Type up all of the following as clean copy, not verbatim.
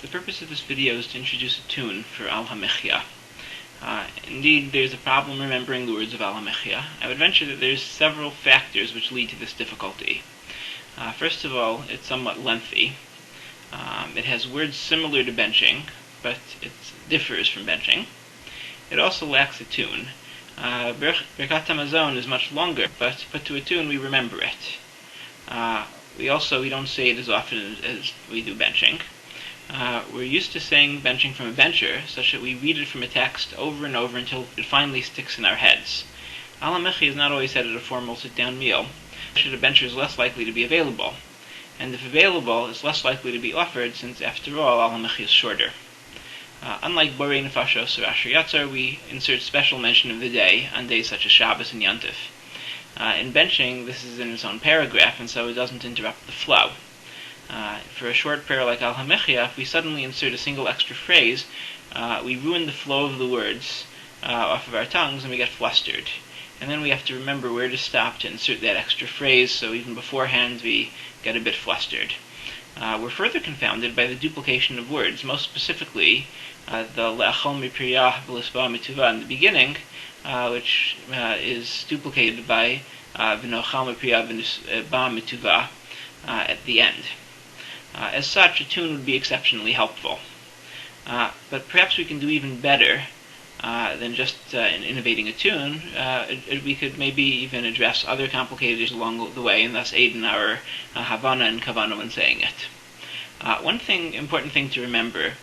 The purpose of this video is to introduce a tune for HaMichya. Indeed, there's a problem remembering the words of HaMichya. I would venture that there's several factors which lead to this difficulty. First of all, it's somewhat lengthy. It has words similar to benching, but it differs from benching. It also lacks a tune. Birkat HaMazon is much longer, but put to a tune we remember it. We don't say it as often as we do benching. We're used to saying benching from a bencher, such that we read it from a text over and over until it finally sticks in our heads. HaMichya is not always said at a formal sit-down meal. A bencher is less likely to be available, and if available, is less likely to be offered, since after all, HaMichya is shorter. Unlike Borei Nefashos or Asher Yatzar, we insert special mention of the day on days such as Shabbos and Yantif. In benching, this is in its own paragraph, and so it doesn't interrupt the flow. For a short prayer like HaMichya, if we suddenly insert a single extra phrase, we ruin the flow of the words off of our tongues, and we get flustered. And then we have to remember where to stop to insert that extra phrase, so even beforehand we get a bit flustered. We're further confounded by the duplication of words, most specifically the le'achol mipriyah v'lisba mituvah in the beginning, which is duplicated by v'nochal mipriyah v'lisba mituvah at the end. As such, a tune would be exceptionally helpful. But perhaps we can do even better than just in innovating a tune. We could maybe even address other complicated issues along the way, and thus aid in our havana and kavana when saying it. One important thing to remember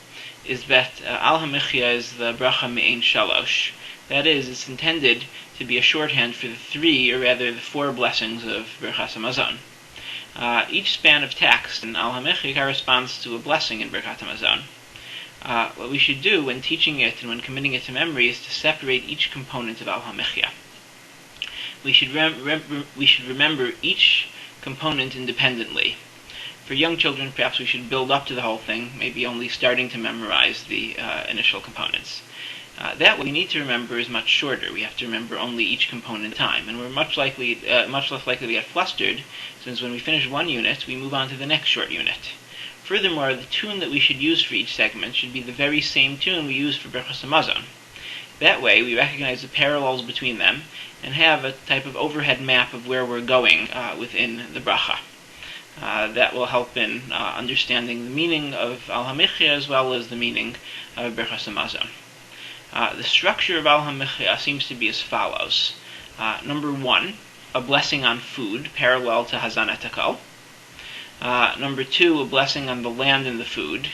is that HaMichya is the bracha me'ein shalosh. That is, it's intended to be a shorthand for the three, or rather the four blessings of Birkat HaMazon. Each span of text in HaMichya corresponds to a blessing in Birkat HaMazon. What we should do when teaching it and when committing it to memory is to separate each component of HaMichya. We should remember each component independently. For young children, perhaps we should build up to the whole thing, maybe only starting to memorize the initial components. That what we need to remember is much shorter. We have to remember only each component at a time, and we're much less likely to get flustered, since when we finish one unit, we move on to the next short unit. Furthermore, the tune that we should use for each segment should be the very same tune we use for Birkat HaMazon. That way, we recognize the parallels between them, and have a type of overhead map of where we're going within the bracha. That will help in understanding the meaning of HaMichya as well as the meaning of Birkat HaMazon. The structure of HaMichya seems to be as follows. Number 1, a blessing on food, parallel to Hazanat HaKol. Number 2, a blessing on the land and the food,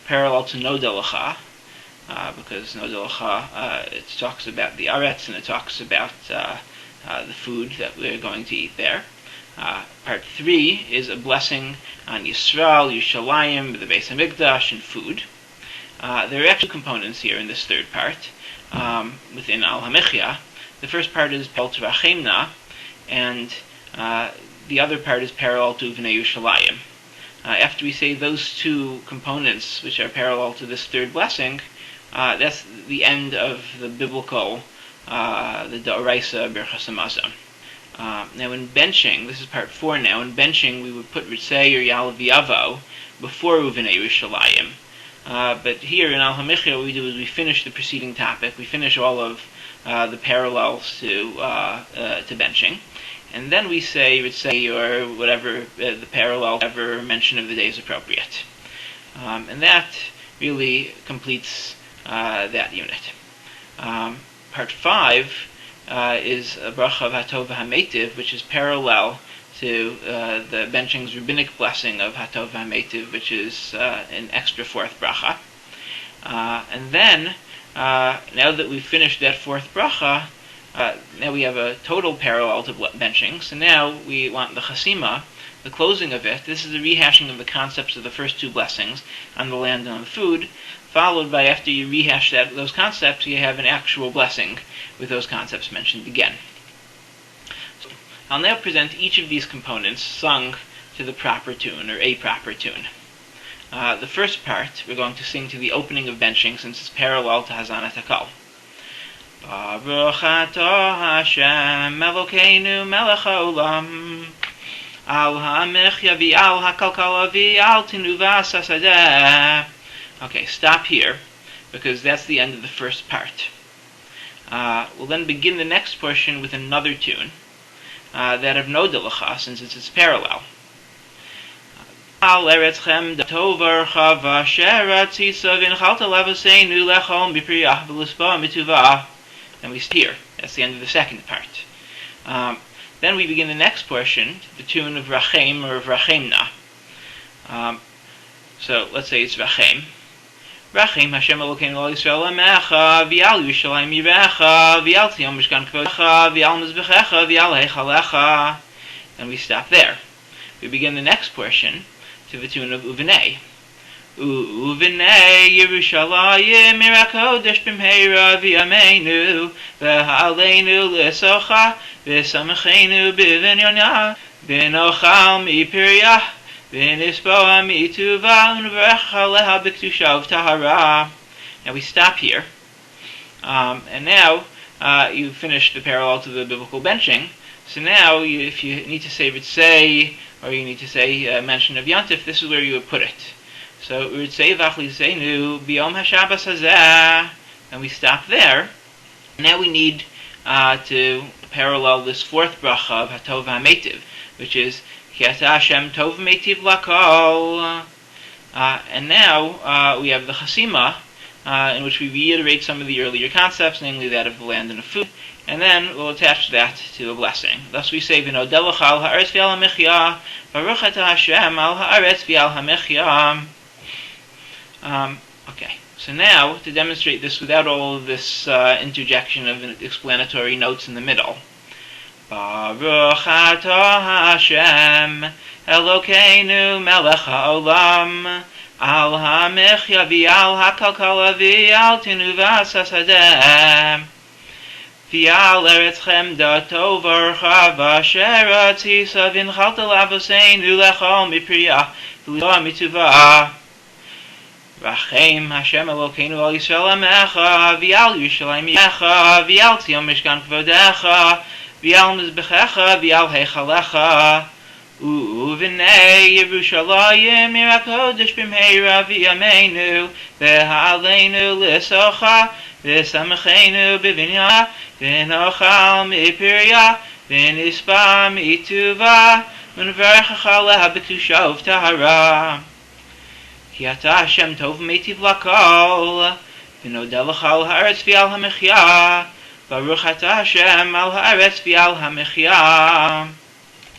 parallel to Nodelecha, because Nodelecha, it talks about the Aretz, and it talks about the food that we're going to eat there. Part 3 is a blessing on Yisrael, Yerushalayim, the Beis HaMikdash, and food. There are actually components here in this third part within HaMichya. The first part is parallel to Vachemna, and the other part is parallel to V'nei Yerushalayim. After we say those two components, which are parallel to this third blessing, that's the end of the biblical, the D'oraisa Birkat HaMazon. Now in benching, this is part 4 now, in benching we would put Ritzei or Ya'alav V'yavo before V'nei Yerushalayim. But here in HaMichya, what we do is we finish the preceding topic, we finish all of the parallels to benching, and then we say Ritzei or whatever the parallel, whatever mention of the day is appropriate. And that really completes that unit. Part 5 is a bracha of Hatov HaMeitiv, which is parallel to the benching's rabbinic blessing of Hatov HaMeitiv, which is an extra fourth bracha. And then, now that we've finished that fourth bracha, now we have a total parallel to benching. So now we want the chasima, the closing of it. This is a rehashing of the concepts of the first two blessings on the land and on the food, followed by, after you rehash those concepts, you have an actual blessing with those concepts mentioned again. I'll now present each of these components sung to the proper tune, or a proper tune. The first part we're going to sing to the opening of benching, since it's parallel to Hazanat HaKol. Baruch atah Hashem Elokeinu melech haolam al HaMichya v'al hakalkala v'al tinuvas hasadeh Okay, stop here, because that's the end of the first part. We'll then begin the next portion with another tune, that of no delacha, since it's its parallel. Al eretzchem tovar chava shera tzisav in chalta lavaseinu lechom bipriyah v'lispa mituvah. And we stop here. That's the end of the second part. Then we begin the next portion, the tune of Rachem or of Rachemna. So let's say it's Rachem. Rachem Hashem Elokeinu al Yisrael amecha v'al Yerushalayim yirecha v'al Tzion mishkan kvodecha v'al mizbechecha v'al heichalecha. And we stop there. We begin the next portion to the tune of Uvenei. Uvenei Yerushalayim mirakodesh b'mheira v'yameinu v'haleinu l'socha v'samachenu b'vinyona v'nochal mi'piriyah v'nispoa mi'tuva v'nevrecha leha b'ktusha v'tahara. Now we stop here. And now you finish the parallel to the biblical benching. So now, if you need to say Ritzei, or you need to say mention of Yontif, this is where you would put it. So Ritzei v'achliseinu b'yom haShabbos hazeh, and we stop there. Now we need to parallel this fourth bracha of Hatov HaMeitiv, which is Ki ata Hashem Tov Meitiv Lakol. And now we have the Chasima, in which we reiterate some of the earlier concepts, namely that of the land and of food, and then we'll attach that to a blessing. Thus we say, V'nodelach al ha'aretz v'al ha'michya, Baruch ata Hashem al ha'aretz v'al ha'michya. Okay, so now, to demonstrate this without all of this interjection of explanatory notes in the middle. Baruch ata Hashem, Elokeinu melech ha'olam, al ha'michya v'al ha'kalkala v'al tinuvas hasadeh. V'al eretzchem da tovar chava shera tzisav in chalta lavaseinu lechol mipriyah v'lispa mituvah. Rachem Hashem Elokeinu al Yisrael amecha v'al Yerushalayim yirecha v'al Tzion mishkan kvodecha v'al mizbechecha v'al heichalecha u'v'nei Yerushalayim mirakodesh b'mheira v'yameinu v'haleinu l'socha v'samachenu b'vinyah v'nochal mi'piriyah v'nispa mi'tuva v'nevrecha leha b'ktusha v'tahara. Ki ata Hashem Tov Meitiv Lakol, V'nodelach al ha'aretz v'al ha'michya, Baruch ata Hashem al ha'aretz v'al ha'michya.